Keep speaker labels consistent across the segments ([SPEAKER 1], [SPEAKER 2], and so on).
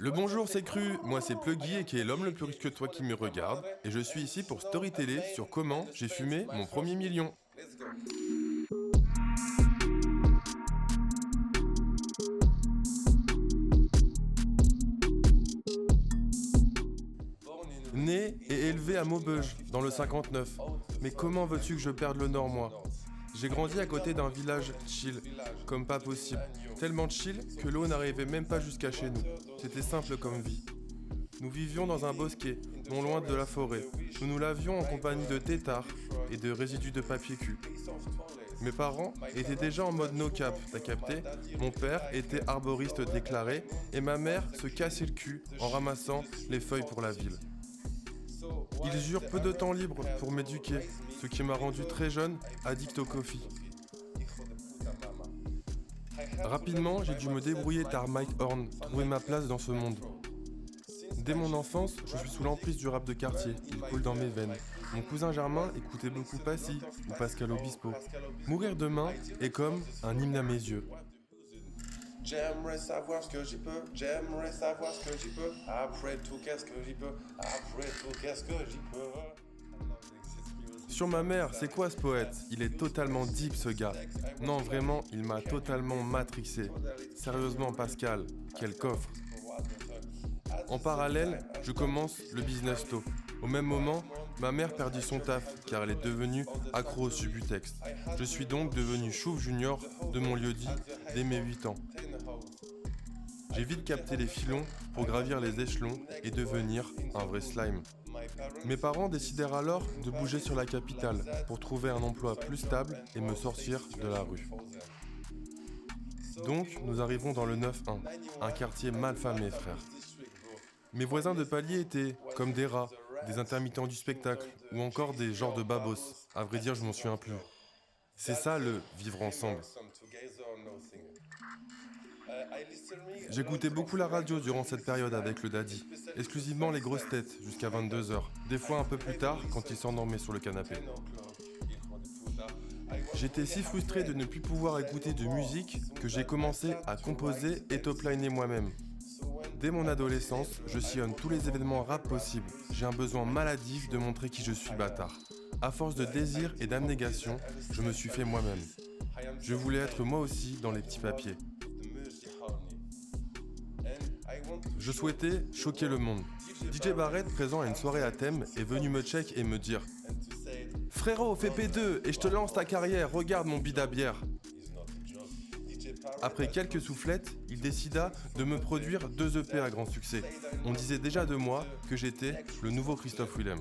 [SPEAKER 1] Le bonjour c'est Cru, moi c'est Pluggy et qui est l'homme le plus riche que toi qui me regarde et je suis ici pour storyteller sur comment j'ai fumé mon premier million. Né et élevé à Maubeuge, dans le 59. Mais comment veux-tu que je perde le nord moi ? J'ai grandi à côté d'un village chill, comme pas possible. Tellement chill que l'eau n'arrivait même pas jusqu'à chez nous. C'était simple comme vie. Nous vivions dans un bosquet, non loin de la forêt. Nous nous lavions en compagnie de têtards et de résidus de papier cul. Mes parents étaient déjà en mode no cap, t'as capté ? Mon père était arboriste déclaré et ma mère se cassait le cul en ramassant les feuilles pour la ville. Ils eurent peu de temps libre pour m'éduquer, ce qui m'a rendu très jeune addict au coffee. Rapidement, j'ai dû me débrouiller tard Mike Horn, trouver ma place dans ce monde. Dès mon enfance, je suis sous l'emprise du rap de quartier, il coule dans mes veines. Mon cousin Germain écoutait beaucoup Passy ou Pascal Obispo. Mourir demain est comme un hymne à mes yeux.
[SPEAKER 2] J'aimerais savoir ce que j'y peux, j'aimerais savoir ce que j'y peux. Après tout, qu'est-ce que j'y peux, après tout, qu'est-ce que j'y peux.
[SPEAKER 1] Sur ma mère, c'est quoi ce poète ? Il est totalement deep ce gars. Non, vraiment, il m'a totalement matrixé. Sérieusement Pascal, quel coffre. En parallèle, je commence le business tôt. Au même moment, ma mère perdit son taf car elle est devenue accro au Subutex. Je suis donc devenu Chouf Junior de mon lieu-dit dès mes 8 ans. J'ai vite capté les filons pour gravir les échelons et devenir un vrai slime. Mes parents décidèrent alors de bouger sur la capitale pour trouver un emploi plus stable et me sortir de la rue. Donc, nous arrivons dans le 9-1, un quartier malfamé, frère. Mes voisins de palier étaient comme des rats, des intermittents du spectacle ou encore des genres de babos. À vrai dire, je m'en souviens plus. C'est ça le vivre ensemble. J'écoutais beaucoup la radio durant cette période avec le daddy, exclusivement les grosses têtes jusqu'à 22h, des fois un peu plus tard quand il s'endormait sur le canapé. J'étais si frustré de ne plus pouvoir écouter de musique que j'ai commencé à composer et topliner moi-même. Dès mon adolescence, je sillonne tous les événements rap possibles. J'ai un besoin maladif de montrer qui je suis bâtard. À force de désir et d'abnégation, je me suis fait moi-même. Je voulais être moi aussi dans les petits papiers. Je souhaitais choquer le monde. DJ Barrett, présent à une soirée à thème, est venu me check et me dire « Frérot, fais P2 et je te lance ta carrière, regarde mon bide à bière !» Après quelques soufflettes, il décida de me produire 2 EP à grand succès. On disait déjà de moi que j'étais le nouveau Christophe Willem.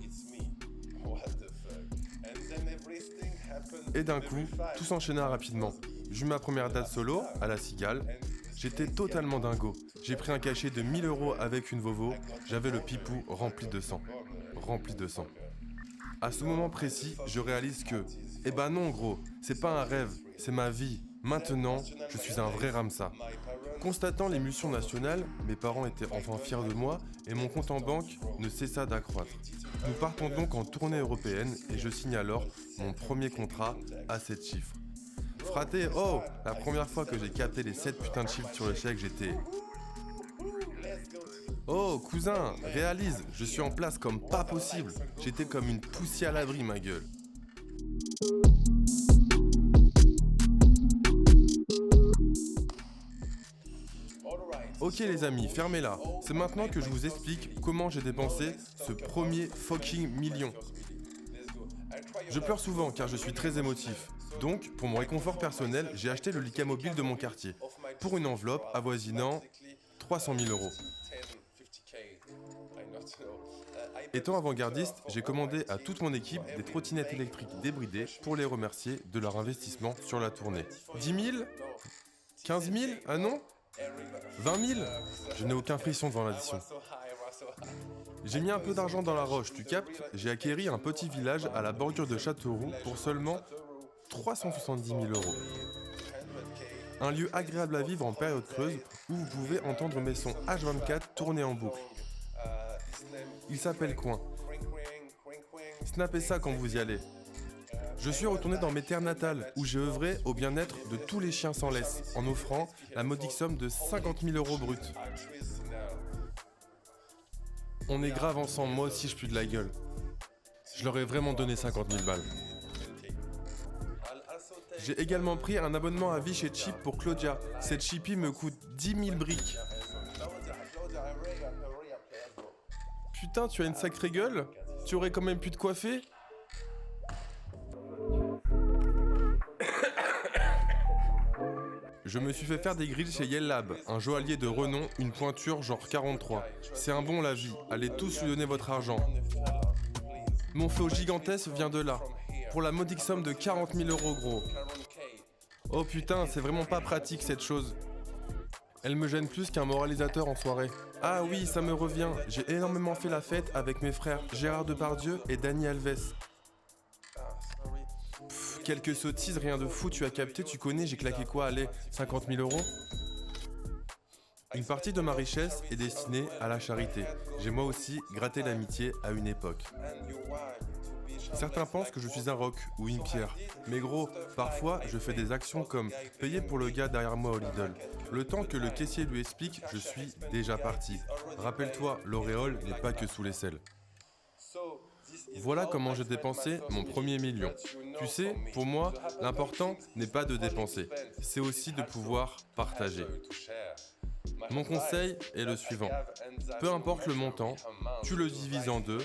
[SPEAKER 1] Et d'un coup, tout s'enchaîna rapidement. J'eus ma première date solo, à la Cigale. J'étais totalement dingo. J'ai pris un cachet de 1000 € avec une Vovo. J'avais le pipou rempli de sang. Rempli de sang. À ce moment précis, je réalise que... Eh ben non gros, c'est pas un rêve, c'est ma vie. Maintenant, je suis un vrai Ramsa. Constatant l'émulsion nationale, mes parents étaient enfin fiers de moi et mon compte en banque ne cessa d'accroître. Nous partons donc en tournée européenne et je signe alors mon premier contrat à 7 chiffres. Fraté, oh, la première fois que j'ai capté les 7 putains de chiffres sur le chèque, j'étais... Oh, cousin, réalise, je suis en place comme pas possible. J'étais comme une poussière à l'abri, ma gueule. Ok les amis, fermez-la. C'est maintenant que je vous explique comment j'ai dépensé ce premier fucking million. Je pleure souvent car je suis très émotif. Donc, pour mon réconfort personnel, j'ai acheté le Lyca mobile de mon quartier, pour une enveloppe avoisinant 300 000 €. Étant avant-gardiste, j'ai commandé à toute mon équipe des trottinettes électriques débridées pour les remercier de leur investissement sur la tournée. 10 000 15 000 Ah non 20 000 Je n'ai aucun frisson devant l'addition. J'ai mis un peu d'argent dans la roche, tu captes ? J'ai acquéri un petit village à la bordure de Châteauroux pour seulement 370 000 €. Un lieu agréable à vivre en période creuse où vous pouvez entendre mes sons H24 tourner en boucle. Il s'appelle Coin. Snappez ça quand vous y allez. Je suis retourné dans mes terres natales où j'ai œuvré au bien-être de tous les chiens sans laisse en offrant la modique somme de 50 000 € bruts. On est grave ensemble, moi aussi je pue de la gueule. Je leur ai vraiment donné 50 000 balles. J'ai également pris un abonnement à vie chez Chip pour Claudia. Cette chippie me coûte 10 000 briques. Putain, tu as une sacrée gueule? Tu aurais quand même pu te coiffer? Je me suis fait faire des grilles chez Yellab, un joaillier de renom, une pointure genre 43. C'est un bon la vie, allez tous lui donner votre argent. Mon flot gigantesque vient de là, pour la modique somme de 40 000 € gros. Oh putain, c'est vraiment pas pratique cette chose. Elle me gêne plus qu'un moralisateur en soirée. Ah oui, ça me revient, j'ai énormément fait la fête avec mes frères Gérard Depardieu et Dani Alves. Quelques sottises, rien de fou, tu as capté, tu connais, j'ai claqué quoi, allez, 50 000 €? Une partie de ma richesse est destinée à la charité. J'ai moi aussi gratté l'amitié à une époque. Certains pensent que je suis un roc ou une pierre. Mais gros, parfois je fais des actions comme payer pour le gars derrière moi au Lidl. Le temps que le caissier lui explique, je suis déjà parti. Rappelle-toi, l'auréole n'est pas que sous l'aisselle. Voilà comment j'ai dépensé mon premier million. Tu sais, pour moi, l'important n'est pas de dépenser, c'est aussi de pouvoir partager. Mon conseil est le suivant. Peu importe le montant, tu le divises en deux,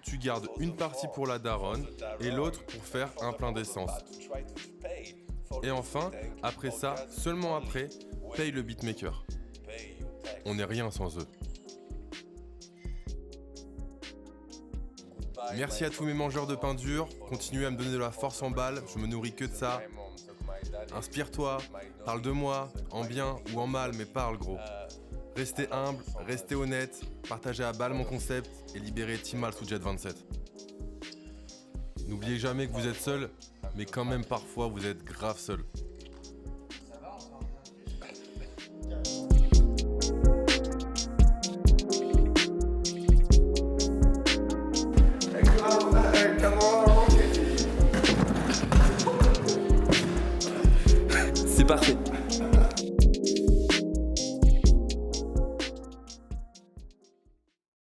[SPEAKER 1] tu gardes une partie pour la daronne et l'autre pour faire un plein d'essence. Et enfin, après ça, seulement après, paye le beatmaker. On n'est rien sans eux. Merci à tous mes mangeurs de pain dur, continuez à me donner de la force en balle, je me nourris que de ça. Inspire-toi, parle de moi, en bien ou en mal, mais parle gros. Restez humble, restez honnête, partagez à balle mon concept et libérez Timal sous Jet 27. N'oubliez jamais que vous êtes seul, mais quand même parfois vous êtes grave seul.
[SPEAKER 3] C'est parfait.